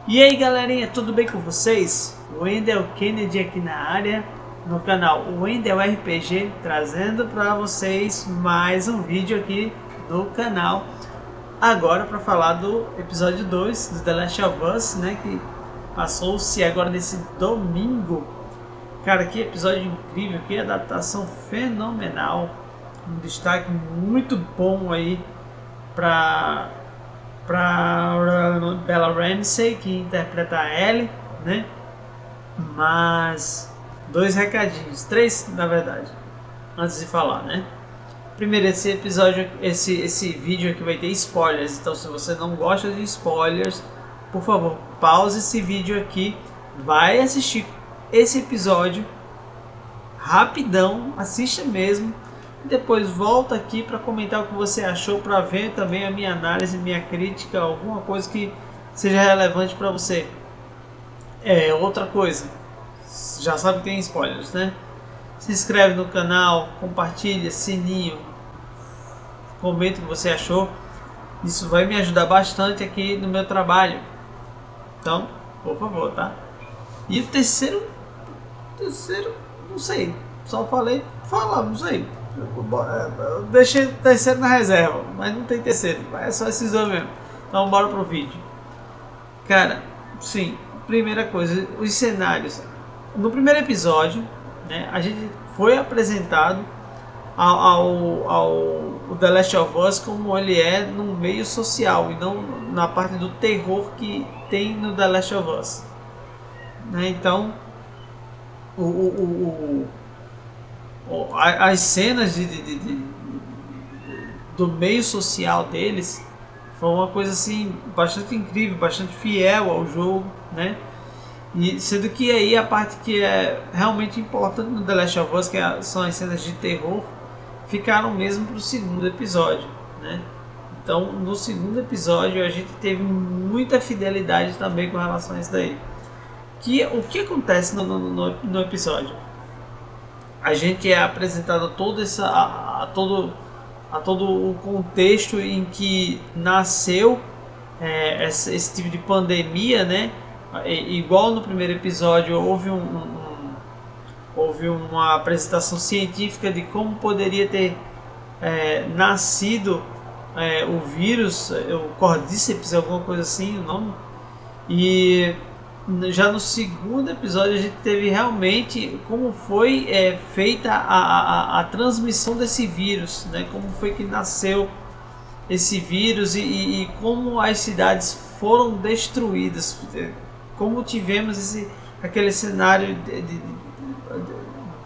E aí galerinha, tudo bem com vocês? Wendel Kennedy aqui na área, no canal Wendel RPG, trazendo para vocês mais um vídeo aqui do canal. Agora para falar do episódio 2 do The Last of Us, né, que passou-se agora nesse domingo. Cara, que episódio incrível, que adaptação fenomenal. Um destaque muito bom aí para Bella Ramsey, que interpreta a Ellie, né? Mas dois recadinhos, três na verdade, antes de falar, né? Primeiro, esse episódio, esse vídeo aqui vai ter spoilers, então se você não gosta de spoilers, por favor, pause esse vídeo aqui, vai assistir esse episódio rapidão, assista mesmo. E depois volta aqui para comentar o que você achou, para ver também a minha análise, minha crítica, alguma coisa que seja relevante para você. Outra coisa, já sabe que tem spoilers, né? Se inscreve no canal, compartilha, sininho, comenta o que você achou. Isso vai me ajudar bastante aqui no meu trabalho. Então, por favor, tá? E o terceiro, não sei, só não sei. Eu deixei o terceiro na reserva, mas não tem terceiro, é só esses dois mesmo. Então bora pro vídeo. Cara, sim, primeira coisa, os cenários. No primeiro episódio, né, a gente foi apresentado ao The Last of Us como ele é no meio social e não na parte do terror que tem no The Last of Us, né? Então as cenas do meio social deles foi uma coisa assim bastante incrível, bastante fiel ao jogo, né? E sendo que aí a parte que é realmente importante no The Last of Us, são as cenas de terror, ficaram mesmo para o segundo episódio, né? Então no segundo episódio a gente teve muita fidelidade também com relação a isso daí. O que acontece no episódio? A gente é apresentado a todo o contexto em que nasceu esse tipo de pandemia, né? Igual no primeiro episódio houve uma apresentação científica de como poderia ter nascido o vírus, o Cordyceps, alguma coisa assim, o nome. E já no segundo episódio a gente teve realmente como foi feita a transmissão desse vírus, né? Como foi que nasceu esse vírus e como as cidades foram destruídas, como tivemos aquele cenário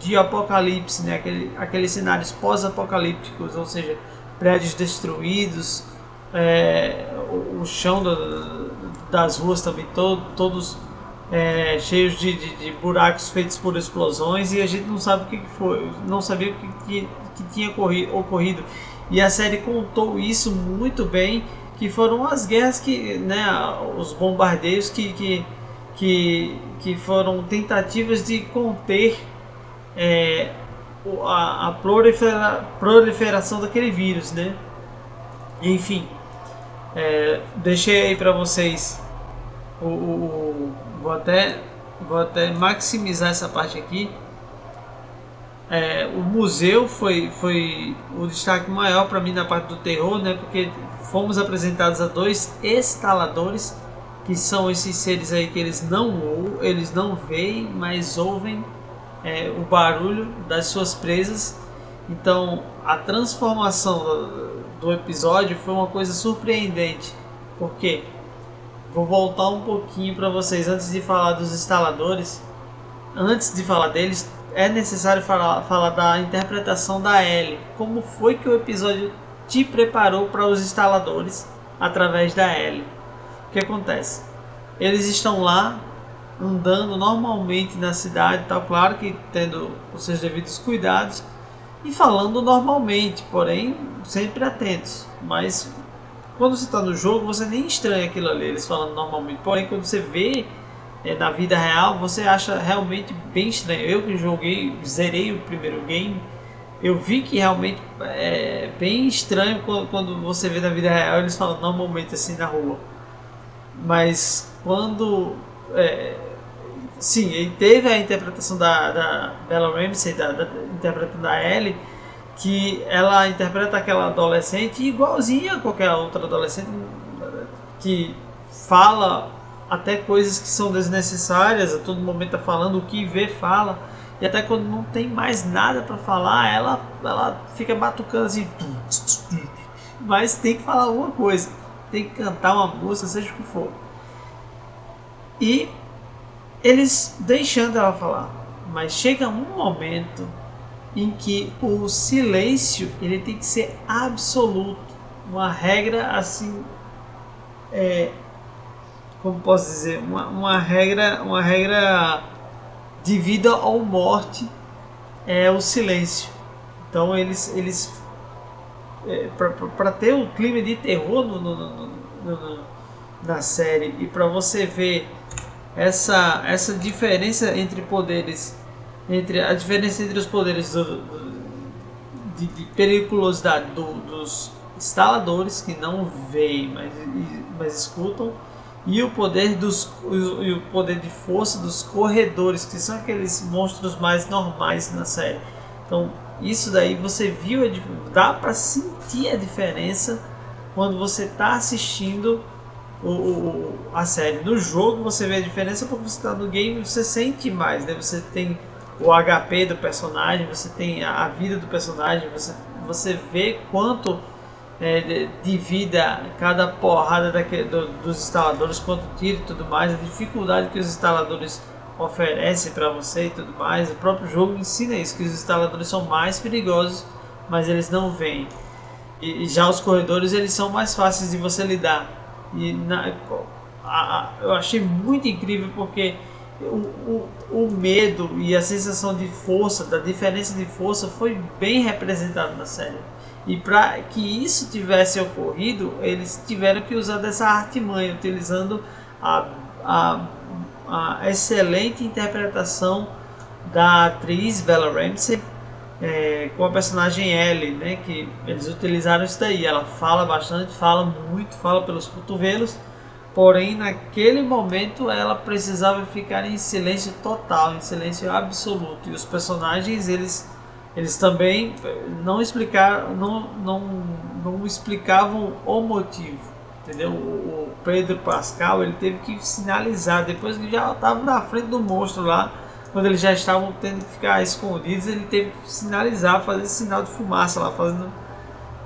de apocalipse, né? Aqueles cenários pós-apocalípticos, ou seja, prédios destruídos, o chão das ruas também todos cheios de buracos feitos por explosões, e a gente não sabe o que foi, não sabia o que tinha ocorrido. E a série contou isso muito bem, que foram as guerras né, os bombardeios que foram tentativas de conter a proliferação daquele vírus, né? Enfim, deixei aí para vocês vou até maximizar essa parte aqui. O museu foi o destaque maior para mim na parte do terror, né? Porque fomos apresentados a dois instaladores, que são esses seres aí que eles não veem, mas ouvem o barulho das suas presas. Então a transformação do episódio foi uma coisa surpreendente, porque vou voltar um pouquinho para vocês antes de falar dos instaladores. Antes de falar deles, é necessário falar da interpretação da Ellie. Como foi que o episódio te preparou para os instaladores através da Ellie? O que acontece? Eles estão lá andando normalmente na cidade, tá? Claro que tendo os seus devidos cuidados e falando normalmente, porém sempre atentos. Mas quando você está no jogo, você nem estranha aquilo ali, eles falando normalmente. Porém, quando você vê na vida real, você acha realmente bem estranho. Eu que zerei o primeiro game, eu vi que realmente é bem estranho quando você vê na vida real eles falam normalmente assim na rua. Mas quando sim, ele teve a interpretação da Bella Ramsey, interpretando a Ellie, que ela interpreta aquela adolescente igualzinha a qualquer outra adolescente, que fala até coisas que são desnecessárias, a todo momento tá falando, o que vê fala, e até quando não tem mais nada para falar, ela fica batucando assim, mas tem que falar alguma coisa, tem que cantar uma música, seja o que for. E eles deixando ela falar, mas chega um momento em que o silêncio ele tem que ser absoluto, uma regra assim, como posso dizer, uma regra de vida ou morte, é o silêncio. Então eles para ter um clima de terror na série, e para você ver essa diferença entre poderes, a diferença entre os poderes de periculosidade dos instaladores, que não veem, mas escutam, e o poder o poder de força dos corredores, que são aqueles monstros mais normais na série. Então isso daí você viu, dá para sentir a diferença quando você está assistindo a série. No jogo você vê a diferença porque você está no game, você sente mais, né? Você tem o HP do personagem, você tem a vida do personagem, você vê quanto de vida cada porrada dos instaladores, quanto tiro e tudo mais, a dificuldade que os instaladores oferecem para você e tudo mais. O próprio jogo ensina isso, que os instaladores são mais perigosos, mas eles não vêm. E já os corredores, eles são mais fáceis de você lidar. E eu achei muito incrível porque o medo e a sensação de força, da diferença de força, foi bem representado na série. E para que isso tivesse ocorrido, eles tiveram que usar dessa artimanha, utilizando a excelente interpretação da atriz Bella Ramsey, com a personagem Ellie, né, que eles utilizaram isso daí. Ela fala bastante, fala muito, fala pelos cotovelos, porém naquele momento ela precisava ficar em silêncio total, em silêncio absoluto. E os personagens eles também não explicavam o motivo, entendeu? O Pedro Pascal, ele teve que sinalizar depois que já estava na frente do monstro lá. Quando eles já estavam tendo que ficar escondidos, ele teve que sinalizar, fazer sinal de fumaça lá, fazendo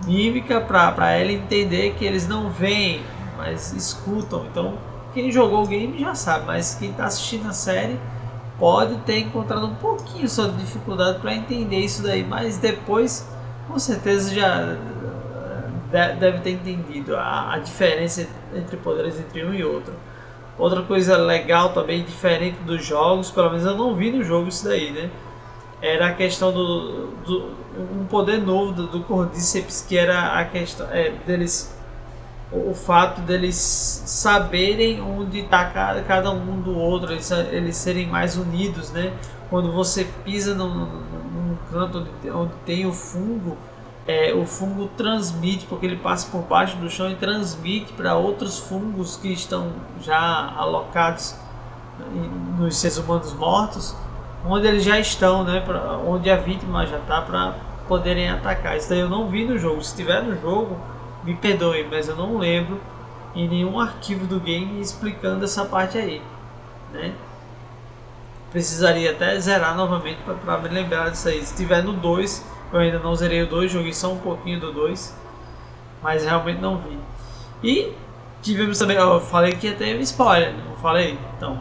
mímica para ela entender que eles não veem, mas escutam. Então, quem jogou o game já sabe, mas quem está assistindo a série pode ter encontrado um pouquinho só de dificuldade para entender isso daí, mas depois, com certeza, já deve ter entendido a diferença entre poderes entre um e outro. Outra coisa legal também, diferente dos jogos, pelo menos eu não vi no jogo isso daí, né? Era a questão um poder novo do Cordyceps, que era a questão deles, o fato deles saberem onde está cada um do outro, eles serem mais unidos, né? Quando você pisa num canto onde tem o fungo transmite, porque ele passa por baixo do chão e transmite para outros fungos que estão já alocados nos seres humanos mortos, onde eles já estão, né, onde a vítima já está, para poderem atacar. Isso daí eu não vi no jogo. Se tiver no jogo, me perdoe, mas eu não lembro em nenhum arquivo do game explicando essa parte aí, né? Precisaria até zerar novamente para me lembrar disso aí. Se tiver no 2, eu ainda não zerei o 2, joguei só um pouquinho do 2, mas realmente não vi. E tivemos também, eu falei que ia ter spoiler, não falei? Então,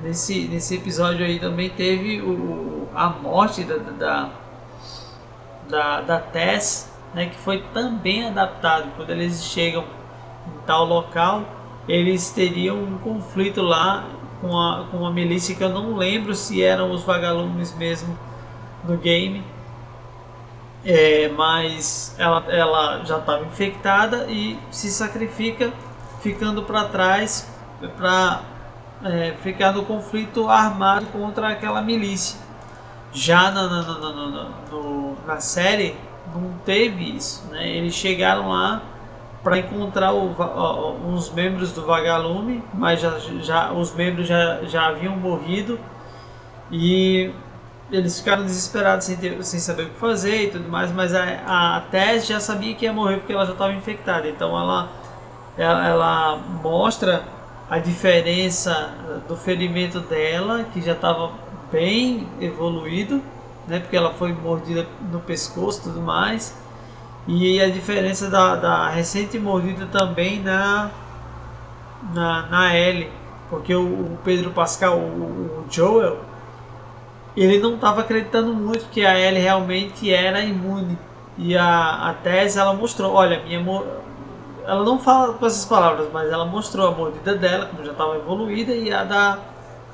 nesse episódio aí também teve a morte da Tess, né, que foi também adaptado. Quando eles chegam em tal local, eles teriam um conflito lá com uma milícia que eu não lembro se eram os vagalumes mesmo no game. Mas ela já estava infectada e se sacrifica, ficando para trás para ficar no conflito armado contra aquela milícia. Já na série não teve isso, né? Eles chegaram lá para encontrar uns membros do Vagalume, mas os membros já haviam morrido e eles ficaram desesperados sem saber o que fazer e tudo mais, mas a Tess já sabia que ia morrer porque ela já estava infectada, então ela mostra a diferença do ferimento dela, que já estava bem evoluído, né, porque ela foi mordida no pescoço e tudo mais, e a diferença da recente mordida também na Ellie, porque o Pedro Pascal, o Joel, ele não estava acreditando muito que a Ellie realmente era imune, e a Tess, ela mostrou, olha, ela não fala com essas palavras, mas ela mostrou a mordida dela, como já estava evoluída, e a da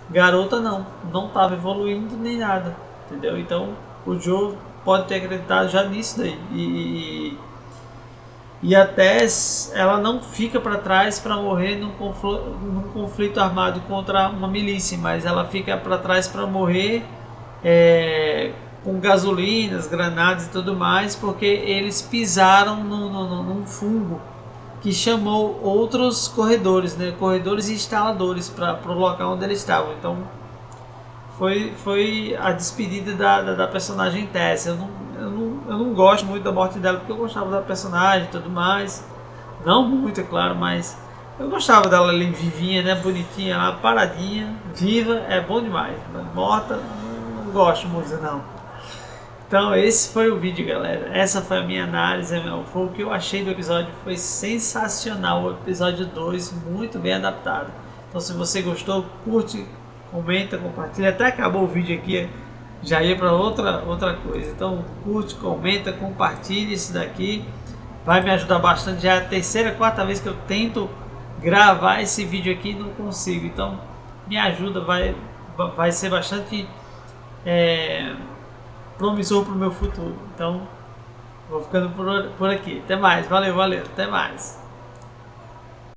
garota não estava evoluindo nem nada, entendeu? Então o Joe pode ter acreditado já nisso daí. E a Tess, ela não fica para trás para morrer num conflito armado contra uma milícia, mas ela fica para trás para morrer com gasolinas, granadas e tudo mais, porque eles pisaram num fungo que chamou outros corredores, né? Corredores e instaladores para o local onde eles estavam. Então foi a despedida da personagem Tess. Eu não gosto muito da morte dela, porque eu gostava da personagem e tudo mais. Não muito, é claro, mas eu gostava dela ali vivinha, né? Bonitinha lá, paradinha, viva, é bom demais. Morta, não gosto muito não. Então esse foi o vídeo, galera. Essa foi a minha análise, foi o que eu achei do episódio. Foi sensacional o episódio 2, muito bem adaptado. Então se você gostou, curte, comenta, compartilha. Até acabou o vídeo aqui, já ia para outra coisa. Então curte, comenta, compartilha isso daqui. Vai me ajudar bastante. Já é a terceira, quarta vez que eu tento gravar esse vídeo aqui e não consigo. Então me ajuda, vai ser bastante promissor para o meu futuro. Então vou ficando por aqui. Até mais, valeu, até mais.